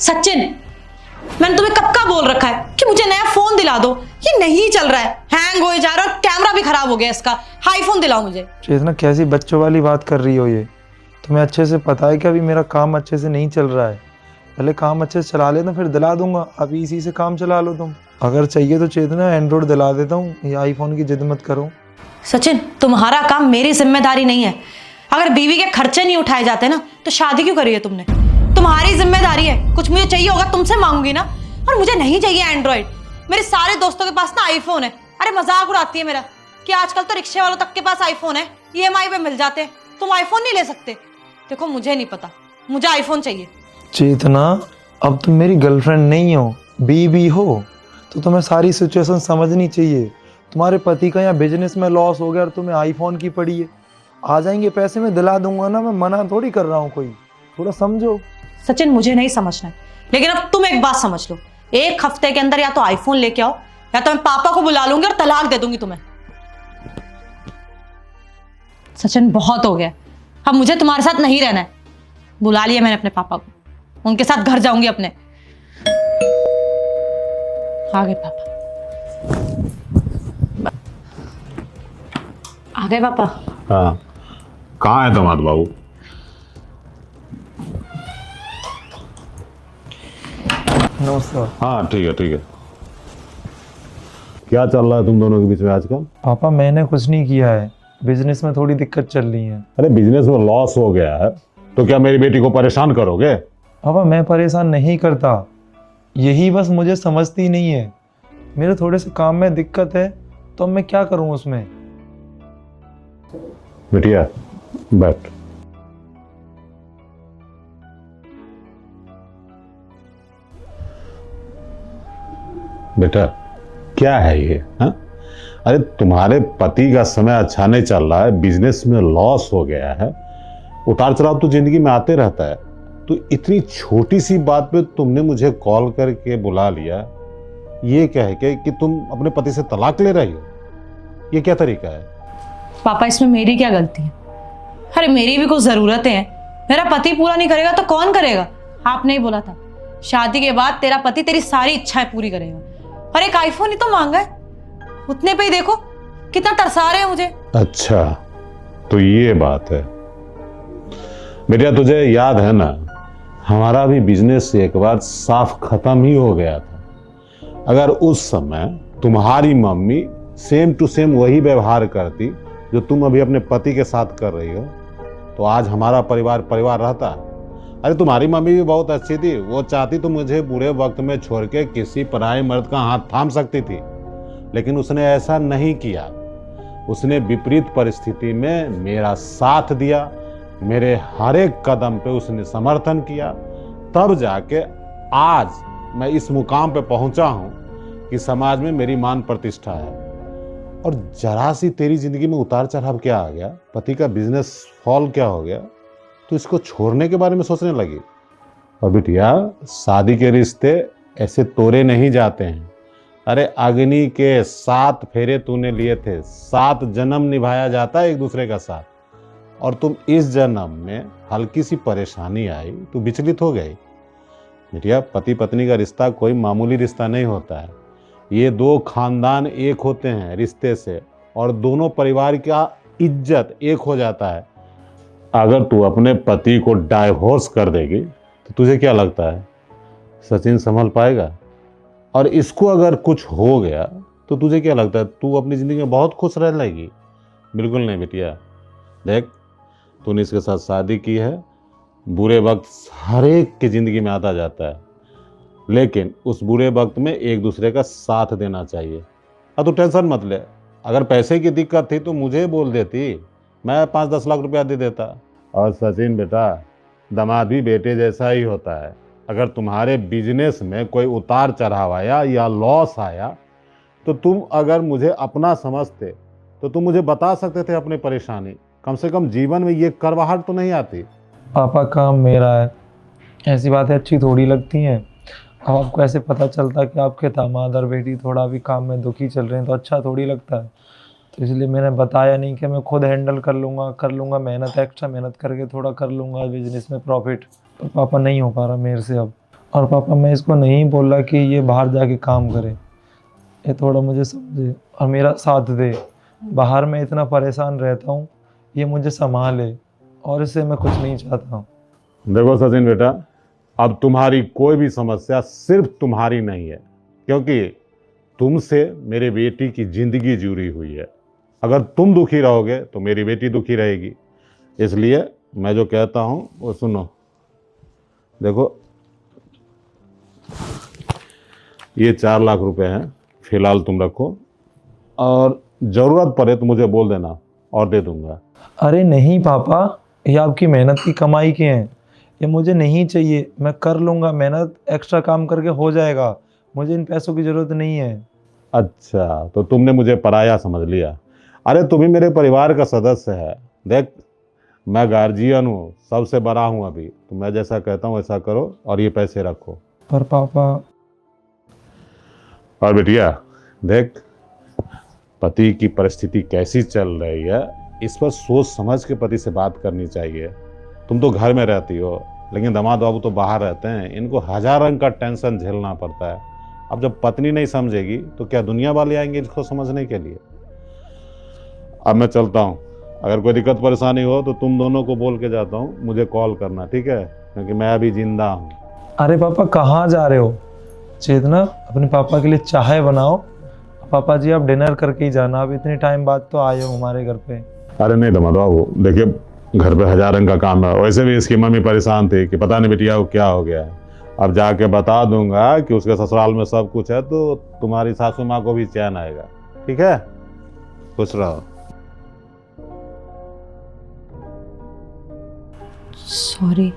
सचिन, मैंने तुम्हें कब का बोल रखा है कि मुझे नया फोन दिला दो। ये नहीं चल रहा है, हैंग हो जा रहा है और कैमरा भी खराब हो गया इसका। आईफोन दिलाओ मुझे। चेतना कैसी बच्चों वाली बात कर रही हो ये? तुम्हें अच्छे से पता है कि अभी मेरा काम अच्छे से नहीं चल रहा है। पहले काम अच्छे से चला लेना, फिर दिला दूंगा। अभी इसी से काम चला लो तुम। अगर चाहिए तो चेतना एंड्रॉइड दिला देता हूँ, ये आईफोन की जिद मत करो। सचिन, तुम्हारा काम मेरी जिम्मेदारी नहीं है। अगर बीवी के खर्चे नहीं उठाए जाते ना तो शादी क्यों करी है तुमने? तुम्हारी जिम्मेदारी है। कुछ मुझे चाहिए होगा तुमसे मांगूंगी ना। और मुझे नहीं चाहिए एंड्रॉइड। मेरे सारे दोस्तों के पास ना आईफोन है। अरे मजाक उड़ाती है मेरा कि आजकल तो रिक्शे वालों तक के पास आईफोन है, ईएमआई पे मिल जाते हैं। तुम आईफोन नहीं ले सकते? देखो मुझे नहीं पता, मुझे आईफोन चाहिए। चेतना, अब तुम मेरी गर्लफ्रेंड नहीं हो, बीवी हो, तो तुम्हें सारी सिचुएशन समझनी चाहिए। तुम्हारे पति का यहाँ बिजनेस में लॉस हो गया और तुम्हें आईफोन की पड़ी है। आ जाएंगे पैसे, में दिला दूंगा ना, मैं मना थोड़ी कर रहा हूँ कोई। थोड़ा समझो। सचिन, मुझे नहीं समझना है, लेकिन अब तुम एक बात समझ लो। एक हफ्ते के अंदर या तो आईफोन लेके आओ या तो मैं पापा को बुला लूंगी और तलाक दे दूंगी तुम्हें। सचिन, बहुत हो गया। अब मुझे तुम्हारे साथ नहीं रहना है। बुला लिया मैंने अपने पापा को, उनके साथ घर जाऊंगी अपने। आ गए पापा। आ गए पापा। हाँ, कहाँ है दामाद बाबू? नमस्कार। हाँ ठीक है ठीक है। क्या चल रहा है तुम दोनों के बीच में आजकल? पापा, मैंने कुछ नहीं किया है, बिजनेस में थोड़ी दिक्कत चल रही है। अरे बिजनेस में लॉस हो गया है तो क्या मेरी बेटी को परेशान करोगे? पापा, मैं परेशान नहीं करता, यही बस मुझे समझती नहीं है। मेरे थोड़े से काम में दिक्कत है तो अब मैं क्या करूं उसमें। बिटिया बैठ। बेटा क्या है ये? हाँ, अरे तुम्हारे पति का समय अच्छा नहीं चल रहा है, बिजनेस में लॉस हो गया है, उतार चढ़ाव तो जिंदगी में आते रहता है। तो इतनी छोटी सी बात पे तुमने मुझे कॉल करके बुला लिया, ये कह के कि तुम अपने पति से तलाक ले रही हो, ये क्या तरीका है? पापा, इसमें मेरी क्या गलती है? अरे मेरी भी कुछ जरूरतें हैं। मेरा पति पूरा नहीं करेगा तो कौन करेगा? आपने ही बोला था शादी के बाद तेरा पति तेरी सारी इच्छाएं पूरी करेगा। और एक आईफोन ही तो मांगा है, उतने पे ही देखो कितना तरसा रहे हैं मुझे। अच्छा, तो ये बात है। बेटा तुझे याद है ना, हमारा भी बिजनेस एक बार साफ खत्म ही हो गया था। अगर उस समय तुम्हारी मम्मी सेम टू सेम वही व्यवहार करती जो तुम अभी अपने पति के साथ कर रही हो, तो आज हमारा परिवार रहता। अरे तुम्हारी मम्मी भी बहुत अच्छी थी, वो चाहती तो मुझे बुरे वक्त में छोड़ के किसी पराये मर्द का हाथ थाम सकती थी, लेकिन उसने ऐसा नहीं किया। उसने विपरीत परिस्थिति में मेरा साथ दिया, मेरे हर एक कदम पे उसने समर्थन किया, तब जाके आज मैं इस मुकाम पे पहुंचा हूं कि समाज में मेरी मान प्रतिष्ठा है। और जरा सी तेरी जिंदगी में उतार चढ़ाव क्या आ गया, पति का बिजनेस फॉल क्या हो गया, तो इसको छोड़ने के बारे में सोचने लगी। और बिटिया, शादी के रिश्ते ऐसे तोड़े नहीं जाते हैं। अरे अग्नि के 7 फेरे तूने लिए थे, 7 जन्म निभाया जाता है एक दूसरे का साथ। और तुम इस जन्म में हल्की सी परेशानी आई तो विचलित हो गई। बिटिया, पति पत्नी का रिश्ता कोई मामूली रिश्ता नहीं होता है। ये 2 खानदान एक होते हैं रिश्ते से, और दोनों परिवार का इज्जत एक हो जाता है। अगर तू अपने पति को डाइवोर्स कर देगी तो तुझे क्या लगता है सचिन संभल पाएगा? और इसको अगर कुछ हो गया तो तुझे क्या लगता है तू अपनी ज़िंदगी में बहुत खुश रह लेगी? बिल्कुल नहीं बिटिया। देख, तूने इसके साथ शादी की है, बुरे वक्त हर एक की ज़िंदगी में आता जाता है, लेकिन उस बुरे वक्त में एक दूसरे का साथ देना चाहिए। अब तू टेंशन मत ले। अगर पैसे की दिक्कत थी तो मुझे बोल देती, मैं 5-10 लाख रुपया दे देता। और सचिन बेटा, दामाद भी बेटे जैसा ही होता है। अगर तुम्हारे बिजनेस में कोई उतार चढ़ाव आया या लॉस आया तो तुम अगर मुझे अपना समझते तो तुम मुझे बता सकते थे अपनी परेशानी। कम से कम जीवन में ये करवाहट तो नहीं आती। पापा, काम मेरा है, ऐसी बातें अच्छी थोड़ी लगती हैं। अब आपको ऐसे पता चलता कि आपके दामाद और बेटी थोड़ा भी काम में दुखी चल रहे हैं तो अच्छा थोड़ी लगता है। तो इसलिए मैंने बताया नहीं कि मैं खुद हैंडल कर लूँगा, मेहनत एक्स्ट्रा मेहनत करके थोड़ा कर लूँगा बिजनेस में प्रॉफिट। पर पापा, नहीं हो पा रहा मेरे से अब। और पापा मैं इसको नहीं बोल रहा कि ये बाहर जाके काम करे, ये थोड़ा मुझे समझे और मेरा साथ दे। बाहर मैं इतना परेशान रहता हूँ, ये मुझे संभाले, और इससे मैं कुछ नहीं चाहता हूँ। देखो सचिन बेटा, अब तुम्हारी कोई भी समस्या सिर्फ तुम्हारी नहीं है, क्योंकि तुमसे मेरे बेटी की जिंदगी जुड़ी हुई है। अगर तुम दुखी रहोगे तो मेरी बेटी दुखी रहेगी। इसलिए मैं जो कहता हूँ वो सुनो। देखो, ये 4 लाख रुपए हैं, फिलहाल तुम रखो, और ज़रूरत पड़े तो मुझे बोल देना और दे दूंगा। अरे नहीं पापा, ये आपकी मेहनत की कमाई के हैं, ये मुझे नहीं चाहिए। मैं कर लूँगा मेहनत, एक्स्ट्रा काम करके हो जाएगा, मुझे इन पैसों की ज़रूरत नहीं है। अच्छा, तो तुमने मुझे पराया समझ लिया। अरे तुम ही मेरे परिवार का सदस्य है। देख, मैं गार्जियन हूँ, सबसे बड़ा हूँ अभी, तो मैं जैसा कहता हूँ वैसा करो और ये पैसे रखो। पर पापा। और बेटिया देख, पति की परिस्थिति कैसी चल रही है, इस पर सोच समझ के पति से बात करनी चाहिए। तुम तो घर में रहती हो, लेकिन दामाद बाबू तो बाहर रहते हैं, इनको हजार रंग का टेंशन झेलना पड़ता है। अब जब पत्नी नहीं समझेगी तो क्या दुनिया वाले आएंगे इसको समझने के लिए। अब मैं चलता हूँ, अगर कोई दिक्कत परेशानी हो तो तुम दोनों को बोल के जाता हूँ, मुझे कॉल करना, ठीक है, क्योंकि मैं अभी जिंदा हूँ। अरे पापा कहाँ जा रहे हो? चेतना, अपने पापा के लिए चाय बनाओ। पापा जी आप डिनर करके ही जाना, अब इतने टाइम बाद तो आए हो हमारे घर पे। अरे नहीं दामाद बाबू, देखिए घर पे हजार रंग का काम है। वैसे भी इसकी मम्मी परेशान थी कि पता नहीं बिटिया को क्या हो गया है। अब जाके बता दूंगा कि उसके ससुराल में सब कुछ है, तो तुम्हारी सासू माँ को भी चैन आएगा। ठीक है, खुश रहो। सॉरी।